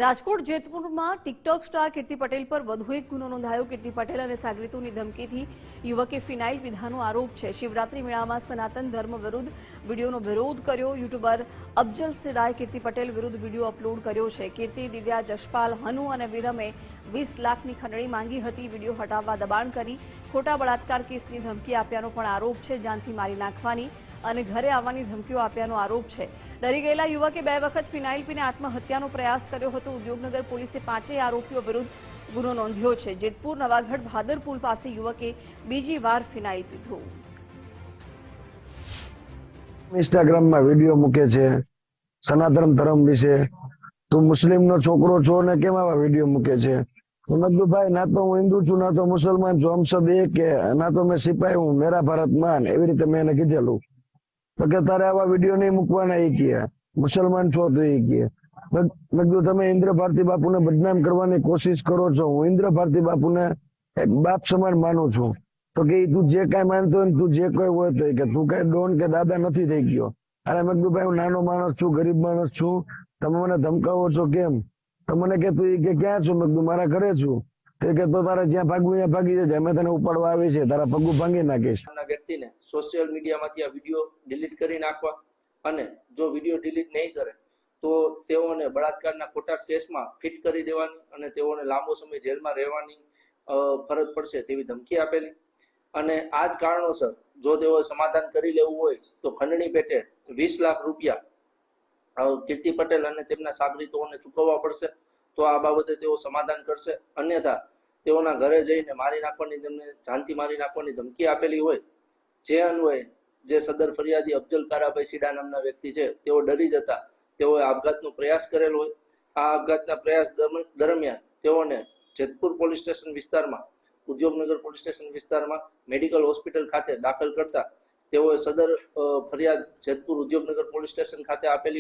Rajkot જેતપુરમાં TikTok star કીર્તિ પટેલ પર વધુ એક ગુનો નોંધાયો। કીર્તિ પટેલ અને સાગરીતોની ધમકીથી યુવકે ફિનાઇલ પીધાનો આરોપ છે। શિવરાત્રી મેળામાં સનાતન ધર્મ વિરુદ્ધ વિડીયોનો વિરોધ કર્યો। યુટ્યુબર અફજલ સિરાએ કીર્તિ પટેલ વિરુદ્ધ વિડીયો અપલોડ કર્યો છે। કીર્તિ, દિવ્યા, જશપાલ, હનુ અને વિરમે 20 લાખની ખંડણી માંગી હતી। વિડીયો હટાવવા દબાણ કરી ખોટા બળાત્કાર કેસની ધમકી આપ્યાનો પણ આરોપ છે। જાનથી મારી નાખવાની અને ઘરે આવવાની ધમકીઓ આપ્યાનો આરોપ છે। ડરી ગયેલા યુવકે 2 વખત ફિનાઇલ પીને આત્મહત્યાનો પ્રયાસ કર્યો હતો। ઉદ્યોગનગર પોલીસે 5 આરોપીઓ વિરુદ્ધ ગુનો નોંધ્યો છે। જેતપુર નવાગઢ ભાદર પુલ પાસે યુવકે બીજી વાર ફિનાઇલ પીધું। ઇન્સ્ટાગ્રામમાં વિડીયો મૂકે છે સનાતન ધર્મ વિશે। તું મુસ્લિમનો છોકરો છો ને કેમ આવા વિડીયો મૂકે છે? મેં કીધું ભાઈ, ના તો હું હિન્દુ છું, ના તો મુસલમાન છું, હમ સબ એક હે, ના તો મેં સિપાહી હું, મેરા ભારત માન, એવી રીતે મેં એને કીધેલું। તો કે તારે આવા વિડીયો નહીં મૂકવાના, એ કહે મુસલમાન છો તો એ કહે। મેં કીધું તમે ઇન્દ્ર ભારતી બાપુને બદનામ કરવાની કોશિશ કરો છો। હું ઇન્દ્ર ભારતી બાપુને એક બાપ સમાન માનું છું। તો કે તું જે કાંઈ માનતો હોય, તું જે કોઈ હોય તો કે તું કઈ ડોન કે દાદા નથી થઈ ગયો। અને મેં કીધું ભાઈ, હું નાનો માણસ છું, ગરીબ માણસ છું, તમે મને ધમકાવો છો કેમ? તો મને કે તું કે ક્યાં છું? મેં કીધું મારા ઘરે છું। તો કે તો તારે જ્યાં ભાગવું ત્યાં ભાગી જજે, અમે તને ઉપાડવા આવી છે, તારા પગું ભાંગી નાખીશ। વ્યક્તિને સોશિયલ મીડિયામાંથી આ વિડીયો ડિલીટ કરી નાખવા અને જો વિડીયો ડિલીટ નહીં કરે તો તેઓને બળાત્કારના ખોટા કેસમાં ફિટ કરી દેવાની અને તેઓને લાંબો સમય જેલમાં રહેવાની ફરજ પડશે તેવી ધમકી આપેલી। અને આ જ કારણોસર જો તેઓ સમાધાન કરી લેવું હોય તો ખંડણી પેટે 20 લાખ રૂપિયા કીર્તિ પટેલ અને તેમના સાગરીતોને ચૂકવવા પડશે। તો આ બાબતે તેઓ સમાધાન કરશે, અન્યથા તેઓના ઘરે જઈને મારી નાખવાની, તેમને જાનથી મારી નાખવાની ધમકી આપેલી હોય, જે અન્વયે જે સદર ફરિયાદી અફજલ કારાભાઈ સીડા નામના વ્યક્તિ છે તેઓ ડરી જતા તેઓએ આપઘાતનો પ્રયાસ કરેલો હોય। આ આપઘાતના પ્રયાસ દરમિયાન તેઓને જેતપુર પોલીસ સ્ટેશન વિસ્તારમાં, ઉદ્યોગનગર પોલીસ સ્ટેશન વિસ્તારમાં મેડિકલ હોસ્પિટલ ખાતે દાખલ કરતા તેઓએ સદર ફરિયાદ જેતપુર ઉદ્યોગનગર પોલીસ સ્ટેશન ખાતે આપેલી।